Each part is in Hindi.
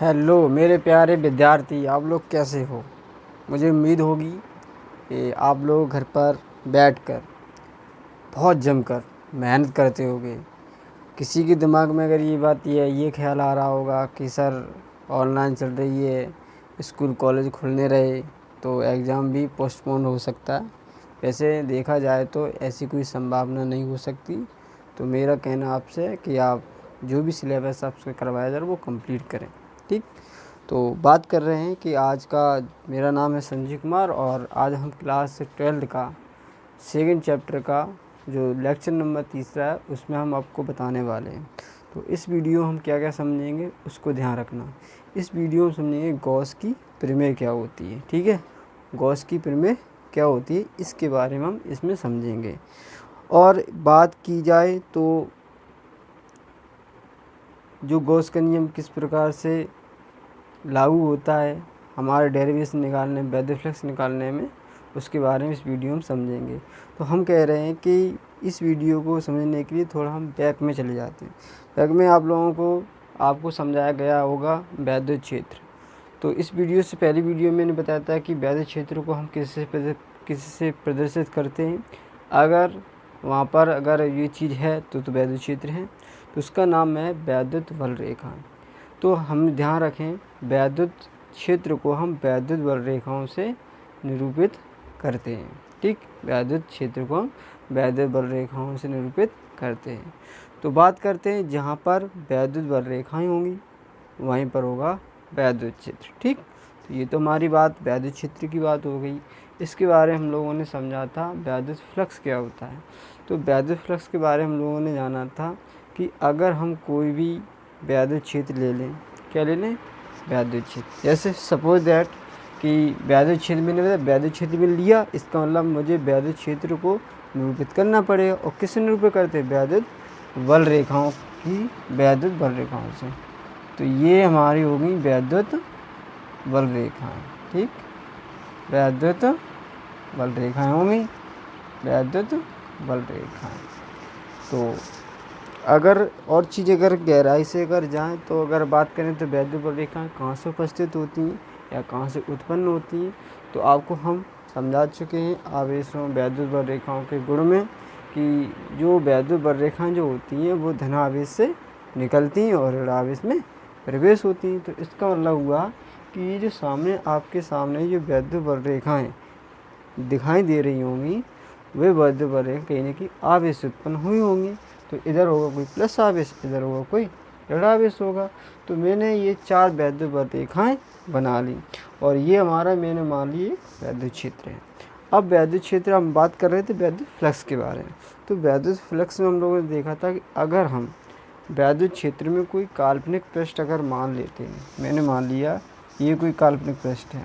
हेलो मेरे प्यारे विद्यार्थी, आप लोग कैसे हो। मुझे उम्मीद होगी कि आप लोग घर पर बैठकर बहुत जमकर मेहनत करते होगे। किसी के दिमाग में अगर ये ख्याल आ रहा होगा कि सर ऑनलाइन चल रही है, स्कूल कॉलेज खुलने रहे तो एग्ज़ाम भी पोस्टपोन हो सकता है। वैसे देखा जाए तो ऐसी कोई संभावना नहीं हो सकती। तो मेरा कहना आपसे है कि आप जो भी सिलेबस आपसे करवाया जा रहा है वो कंप्लीट करें। ठीक, तो बात कर रहे हैं कि आज का मेरा नाम है संजीव कुमार और आज हम क्लास 12 का सेकंड चैप्टर का जो लेक्चर नंबर 3 है उसमें हम आपको बताने वाले हैं। तो इस वीडियो हम क्या क्या समझेंगे उसको ध्यान रखना। इस वीडियो में समझेंगे गॉस की प्रमेय क्या होती है। ठीक है, गॉस की प्रमेय क्या होती है इसके बारे में हम इसमें समझेंगे। और बात की जाए तो जो गॉस का नियम किस प्रकार से लागू होता है हमारे डेरिवेशन निकालने में, वैद्युत फ्लक्स निकालने में, उसके बारे में इस वीडियो में समझेंगे। तो हम कह रहे हैं कि इस वीडियो को समझने के लिए थोड़ा हम बैक में चले जाते हैं। बैक में आप लोगों को आपको समझाया गया होगा वैद्युत क्षेत्र। तो इस वीडियो से पहली वीडियो में मैंने बताया था कि वैद्युत क्षेत्र को हम किससे प्रदर्शित करते हैं। अगर वहाँ पर अगर ये चीज़ है तो वैद्युत क्षेत्र है, तो उसका नाम है वैद्युत बल रेखा। तो हम ध्यान रखें, वैद्युत क्षेत्र को हम वैद्युत बल रेखाओं से निरूपित करते हैं। ठीक, वैद्युत क्षेत्र को हम वैद्युत बल रेखाओं से निरूपित करते हैं। तो बात करते हैं जहाँ पर वैद्युत बल रेखाएं होंगी वहीं पर होगा वैद्युत क्षेत्र। ठीक, तो ये तो हमारी बात वैद्युत क्षेत्र की बात हो गई। इसके बारे में हम लोगों ने समझा था वैद्युत फ्लक्स क्या होता है। तो वैद्युत फ्लक्स के बारे में हम लोगों ने जाना था कि अगर हम कोई भी वैद्युत क्षेत्र ले लें, क्या ले लें, वैद्युत क्षेत्र। जैसे सपोज दैट कि वैद्युत क्षेत्र मैंने वैद्युत क्षेत्र में लिया, इसका मतलब मुझे वैद्युत क्षेत्र को निरूपित करना पड़ेगा। और किससे निरूपित करते हैं, वैद्युत बल रेखाओं की, वैद्युत बल रेखाओं से। तो ये हमारी हो गई वैद्युत बल रेखाएं। ठीक, वैद्युत बल रेखाएं होंगी, वैद्युत बल रेखाएं। तो अगर और चीज़ अगर गहराई से अगर जाएं तो अगर बात करें तो वैद्युत बल रेखाएं कहाँ से उपस्थित होती हैं या कहाँ से उत्पन्न होती हैं, तो आपको हम समझा चुके हैं आवेशों वैद्युत बल रेखाओं के गुण में कि जो वैद्युत बल रेखाएं जो होती हैं वो धनावेश से निकलती हैं और ऋणावेश में प्रवेश होती हैं। तो इसका मतलब हुआ कि ये जो सामने आपके सामने जो वैद्युत बल रेखाएं दिखाई दे रही होंगी वे वैद्युत बल रेखा कहीं ना कहीं आवेश उत्पन्न हुई होंगी। तो इधर होगा कोई प्लस आवेश, इधर होगा कोई ऋण आवेश होगा। तो मैंने ये 4 वैद्युत बल रेखाएं बना ली और ये हमारा मैंने मान ली एक वैद्युत क्षेत्र है। अब वैद्युत क्षेत्र हम बात कर रहे थे वैद्युत फ्लक्स के बारे में। तो वैद्युत फ्लक्स में हम लोगों ने देखा था कि अगर हम वैद्युत क्षेत्र में कोई काल्पनिक पृष्ठ अगर मान लेते हैं, मैंने मान लिया ये कोई काल्पनिक पृष्ठ है,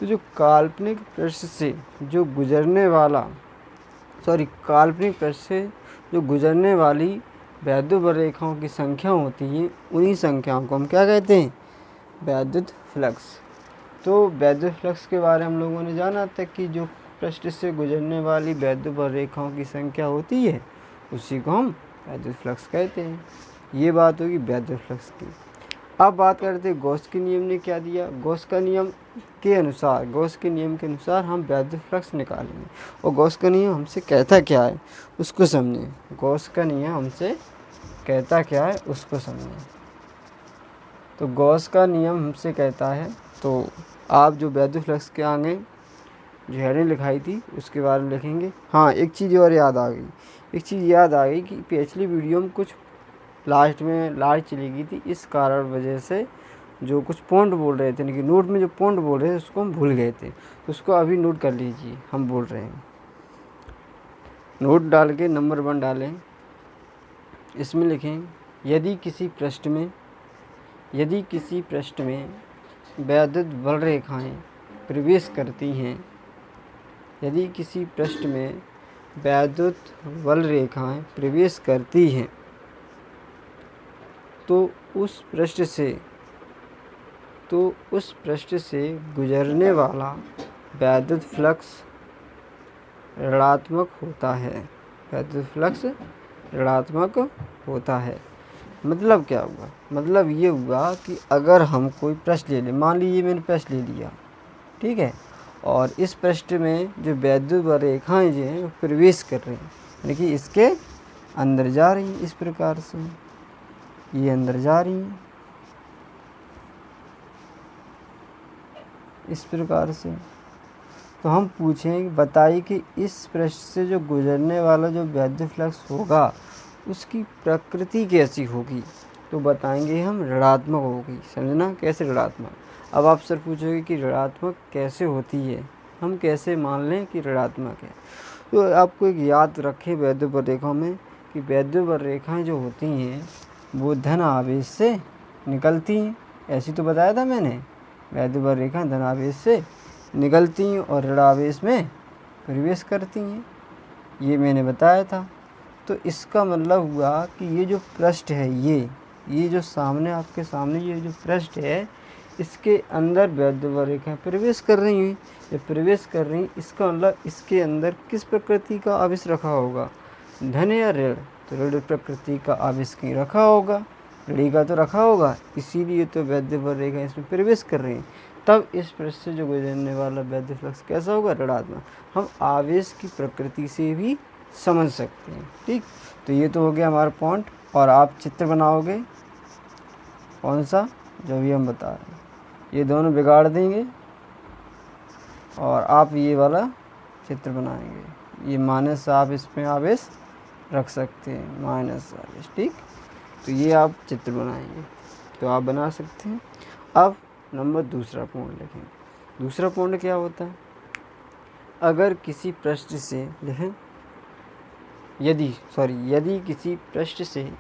तो जो काल्पनिक पृष्ठ से जो गुजरने वाला काल्पनिक पृष्ठ से जो गुजरने वाली वैद्युत बल रेखाओं की संख्या होती है, उन्हीं संख्याओं को हम क्या कहते हैं, वैद्युत फ्लक्स। तो वैद्युत फ्लक्स के बारे में हम लोगों ने जाना था कि जो पृष्ठ से गुजरने वाली वैद्युत बल रेखाओं की संख्या होती है उसी को हम वैद्युत फ्लक्स कहते हैं। ये बात होगी वैद्युत फ्लक्स की। अब बात करते हैं गॉस के नियम ने क्या दिया। गॉस के नियम के अनुसार हम वैद्युत फ्लक्स निकालेंगे। और गॉस का नियम हमसे कहता क्या है उसको समझें। गॉस का नियम हमसे कहता क्या है उसको समझें। तो गॉस का नियम हमसे कहता है, तो आप जो वैद्युत फ्लक्स के आगे जो हेडिंग लिखाई थी उसके बारे में लिखेंगे। हाँ, एक चीज़ और याद आ गई कि पिछली वीडियो में कुछ लास्ट में लाइट चली गई थी, इस कारण वजह से जो कुछ पॉइंट बोल रहे थे, लेकिन नोट में जो पॉइंट बोल रहे थे उसको हम भूल गए थे। तो उसको अभी नोट कर लीजिए, हम बोल रहे हैं नोट डाल के नंबर 1 डालें, इसमें लिखें यदि किसी पृष्ठ में वैद्युत बल रेखाएं प्रवेश करती हैं, यदि किसी पृष्ठ में वैद्युत बल रेखाएं प्रवेश करती हैं तो उस पृष्ठ से गुजरने वाला वैद्युत फ्लक्स ऋणात्मक होता है। वैद्युत फ्लक्स ऋणात्मक होता है। मतलब क्या हुआ, मतलब ये हुआ कि अगर हम कोई पृष्ठ ले लें, मान लीजिए मैंने पृष्ठ ले लिया, ठीक है, और इस पृष्ठ में जो वैद्युत रेखाएं जो हैं वो प्रवेश कर रही हैं, यानी कि इसके अंदर जा रही हैं, इस प्रकार से ये अंदर जा रही हैं, इस प्रकार से। तो हम पूछें, बताइए कि इस पृष्ठ से जो गुजरने वाला जो वैद्युत फ्लक्स होगा उसकी प्रकृति कैसी होगी, तो बताएंगे हम ऋणात्मक होगी। समझना कैसे ऋणात्मक। अब आप सर पूछोगे कि ऋणात्मक कैसे होती है, हम कैसे मान लें कि ऋणात्मक है। तो आपको एक याद रखें वैद्युत रेखाओं में कि वैद्युत रेखाएं जो होती हैं वो धन आवेश से निकलती हैं, ऐसी तो बताया था मैंने, वैद्युत रेखाएं धन आवेश से निकलती हैं और ऋण आवेश में प्रवेश करती हैं, ये मैंने बताया था। तो इसका मतलब हुआ कि ये जो पृष्ठ है, ये जो सामने आपके सामने ये जो पृष्ठ है इसके अंदर वैद्युत रेखाएं प्रवेश कर रही हैं। जब प्रवेश कर रही हैं इसका मतलब इसके अंदर किस प्रकृति का आवेश रखा होगा, धन या ऋण। तो ऋण प्रकृति का आवेश कहीं रखा होगा, ऋणी का तो रखा होगा, इसीलिए तो वैद्युत रेखाएं इसमें प्रवेश कर रही हैं। तब इस पृष्ठ से जो गुजरने वाला वैद्युत फ्लक्स कैसा होगा, ऋणात्मक। हम आवेश की प्रकृति से भी समझ सकते हैं, ठीक। तो ये तो हो गया हमारा पॉइंट। और आप चित्र बनाओगे कौन सा, जो भी हम बता रहे हैं, ये दोनों बिगाड़ देंगे और आप ये वाला चित्र बनाएंगे। ये माइनस, आप इसमें आवेश रख सकते हैं, माइनस आवेश, ठीक। तो ये आप चित्र बनाएंगे तो आप बना सकते हैं। अब नंबर दूसरा पॉइंट लिखें। दूसरा पॉइंट क्या होता है, अगर किसी पृष्ठ से लिखें, यदि किसी पृष्ठ से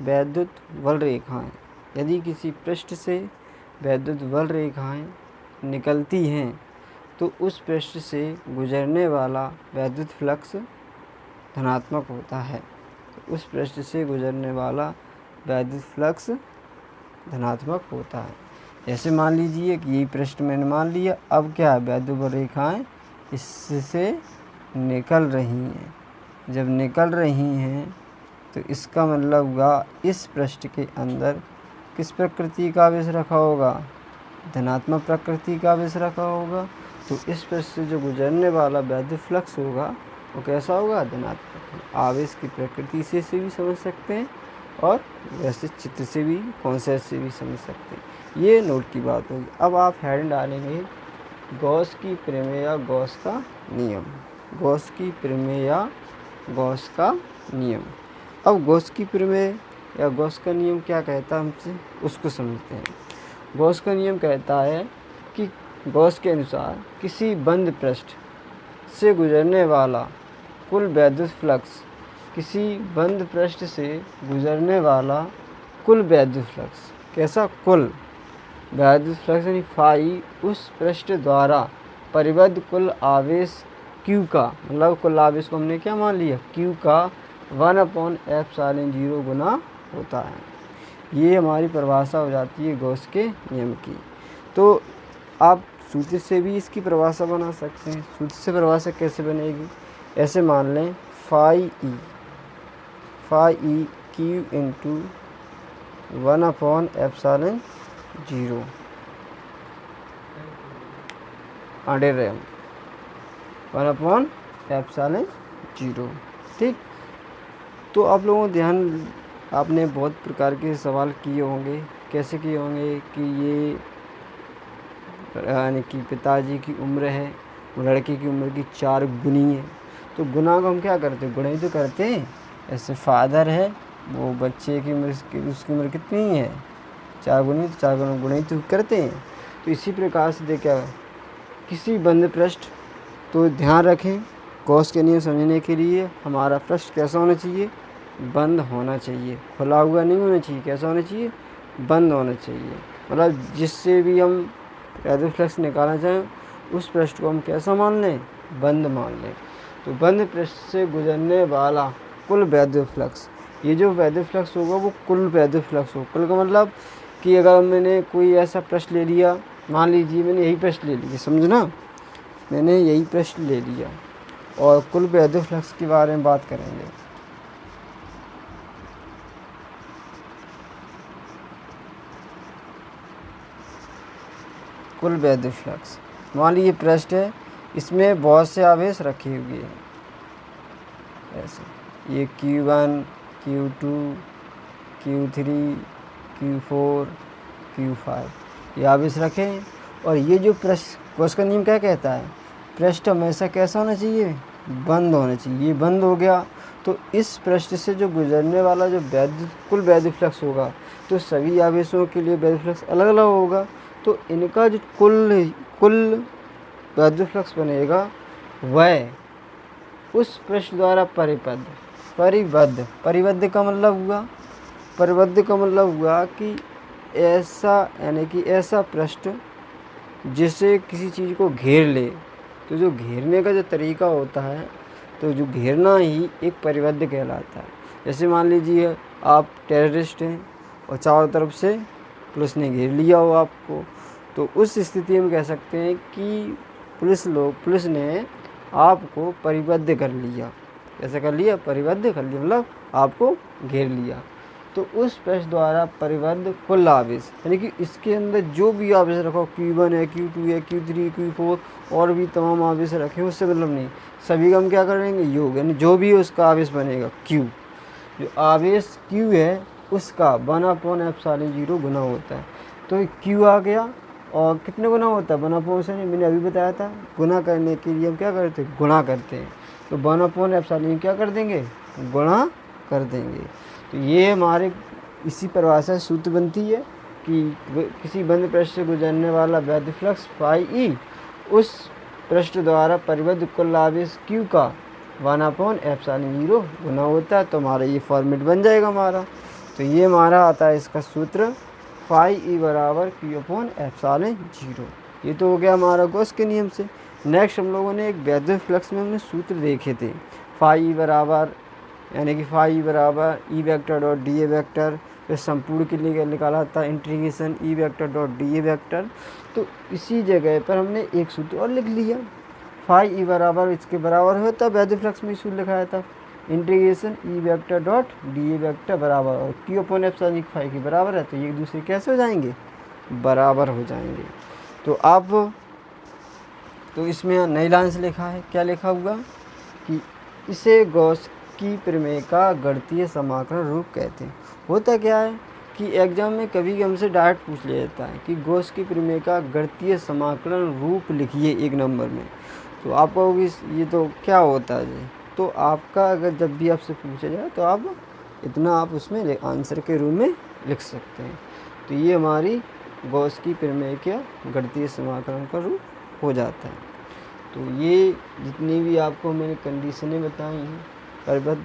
वैद्युत बल रेखाएं, यदि किसी पृष्ठ से वैद्युत बल रेखाएं निकलती हैं तो उस पृष्ठ से गुजरने वाला वैद्युत फ्लक्स धनात्मक होता है। तो उस पृष्ठ से गुजरने वाला वैद्युत फ्लक्स धनात्मक होता है। जैसे मान लीजिए कि यही पृष्ठ मैंने मान लिया, अब क्या है, वैद्युत रेखाएं इससे निकल रही हैं। जब निकल रही हैं तो इसका मतलब हुआ इस पृष्ठ के अंदर किस प्रकृति का आवेश रखा होगा, धनात्मक प्रकृति का आवेश रखा होगा। तो इस पृष्ठ से जो गुजरने वाला वैद्युत फ्लक्स होगा वो कैसा होगा, धनात्मक। आवेश की प्रकृति से भी समझ सकते हैं और वैसे चित्र से भी, कॉन्सेप्ट से भी समझ सकते हैं। ये नोट की बात होगी। अब आप हेडिंग डालेंगे गॉस की प्रमेय या गॉस का नियम। गॉस की प्रमेय या गॉस का नियम। अब गॉस की प्रमेय या गॉस का नियम क्या कहता है हमसे, उसको समझते हैं। गॉस का नियम कहता है कि गॉस के अनुसार किसी बंद पृष्ठ से गुजरने वाला कुल वैद्युत फ्लक्स, किसी बंद पृष्ठ से गुजरने वाला कुल वैद्युत फ्लक्स, कैसा, कुल वैद्युत फ्लक्स यानी फाई, उस पृष्ठ द्वारा परिबद्ध कुल आवेश Q का, मतलब कुल आवेश को हमने क्या मान लिया, Q का 1/ε0 गुना होता है। ये हमारी परिभाषा हो जाती है गॉस के नियम की। तो आप सूत्र से भी इसकी परिभाषा बना सकते हैं। सूत्र से परिभाषा कैसे बनेगी, ऐसे मान लें फाई ई Q इंटू 1/ε0 आड़े रहे 1/ε0, ठीक। तो आप लोगों को ध्यान, आपने बहुत प्रकार के सवाल किए होंगे। कैसे किए होंगे कि ये यानी कि पिताजी की उम्र है, लड़के की उम्र की 4 गुनी है, तो गुना को हम क्या करते हैं, गुणा ही तो करते हैं। ऐसे फादर है, वो बच्चे की उम्र, उसकी उम्र कितनी है, 4 गुनी, तो 4 गुना ही तो करते हैं। तो इसी प्रकार से देखा किसी बंद पृष्ठ, तो ध्यान रखें गॉस के नियम समझने के लिए हमारा पृष्ठ कैसा होना चाहिए, बंद होना चाहिए, खुला हुआ नहीं होना चाहिए। कैसा होना चाहिए, बंद होना चाहिए। मतलब जिससे भी हम वैद्युत फ्लक्स निकालना चाहें उस पृष्ठ को हम कैसा मान लें, बंद मान लें। तो बंद पृष्ठ से गुजरने वाला कुल वैद्युत फ्लक्स, ये जो वैद्युत फ्लक्स होगा वो कुल वैद्युत फ्लक्स होगा। कुल का मतलब कि अगर मैंने कोई ऐसा पृष्ठ ले लिया, मान लीजिए मैंने यही पृष्ठ ले लिया, समझना, मैंने यही पृष्ठ ले लिया और कुल वैद्युत फ्लक्स के बारे में बात करेंगे। कुल वैद्युत फ्लक्स। मान लीजिए पृष्ठ है, इसमें बहुत से आवेश रखे हुए हैं ऐसे, ये Q1, Q2, Q3, Q4, Q5 ये आवेश रखे हैं। और ये जो पृष्ठ, गॉस का नियम क्या कहता है, पृष्ठ हमेशा कैसा होना चाहिए, बंद होना चाहिए। ये बंद हो गया तो इस पृष्ठ से जो गुजरने वाला जो कुल वैद्युत फ्लक्स होगा, तो सभी आवेशों के लिए वैद्युत फ्लक्स अलग अलग होगा। तो इनका जो कुल वैद्युत फ्लक्स बनेगा वह उस पृष्ठ द्वारा परिबद्ध का मतलब हुआ कि ऐसा, यानी कि ऐसा पृष्ठ जिसे किसी चीज़ को घेर ले। तो जो घेरने का जो तरीका होता है, तो जो घेरना ही एक परिबद्ध कहलाता है। जैसे मान लीजिए आप टेररिस्ट हैं और चारों तरफ से पुलिस ने घेर लिया हो आपको, तो उस स्थिति में कह सकते हैं कि पुलिस ने आपको परिबद्ध कर लिया। कैसे कर लिया, परिबद्ध कर लिया, मतलब आपको घेर लिया। तो उस पृष्ठ द्वारा परिबद्ध कुल आवेश, यानी कि इसके अंदर जो भी आवेश रखो, Q1 है, Q2 है, Q3, Q4 और भी तमाम आवेश रखे, उससे मतलब नहीं, सभी का हम क्या करेंगे, योग, यानी जो भी उसका आवेश बनेगा Q, जो आवेश Q है उसका 1/ε0 गुना होता है। तो Q आ गया, और कितने गुना होता है, 1/, से मैंने अभी बताया था, गुना करने के लिए हम क्या करते हैं, गुणा करते हैं। तो 1/ε क्या कर देंगे, गुणा कर देंगे। तो ये हमारे इसी परिभाषा सूत्र बनती है कि किसी बंद पृष्ठ से गुजरने वाला वैद्युत फ्लक्स फाई ई उस पृष्ठ द्वारा परिबद्ध कुल आवेश Q का 1/ε0 गुना होता है। तो हमारा ये फॉर्मेट बन जाएगा हमारा। तो ये हमारा आता है इसका सूत्र फाई ई बराबर Q/ε0। ये तो हो गया हमारा गॉस के नियम से। नेक्स्ट हम लोगों ने एक वैद्युत फ्लक्स में हमने सूत्र देखे थे, फाई ई बराबर, यानी कि फाई बराबर E vector dot D A vector, फिर संपूर्ण के लिए निकाला था integration E vector dot D A vector. तो इसी जगह पर हमने एक सूत्र और लिख लिया, फाई ई बराबर इसके बराबर होता है, वैद्युत फ्लक्स में सूत्र लिखाया था integration E vector dot D A vector बराबर, और Q/ε फाई के बराबर है। तो ये एक दूसरे कैसे हो जाएंगे, बराबर हो जाएंगे। तो अब तो इसमें नई लाइन से लिखा है, क्या लिखा हुआ कि इसे गॉस की प्रमेय का गणितीय समाकलन रूप कहते हैं। होता क्या है कि एग्जाम में कभी हमसे डायरेक्ट पूछ लिया जाता है कि गॉस की प्रमेय का गणितीय समाकलन रूप लिखिए 1 नंबर में। तो आप कहोगे ये तो क्या होता है जी। तो आपका अगर जब भी आपसे पूछा जाए तो आप इतना आप उसमें आंसर के रूप में लिख सकते हैं। तो ये हमारी गॉस की प्रमेय का गणितीय समाकलन का रूप हो जाता है। तो ये जितनी भी आपको मैंने कंडीशनें बताई हैं परिबद्ध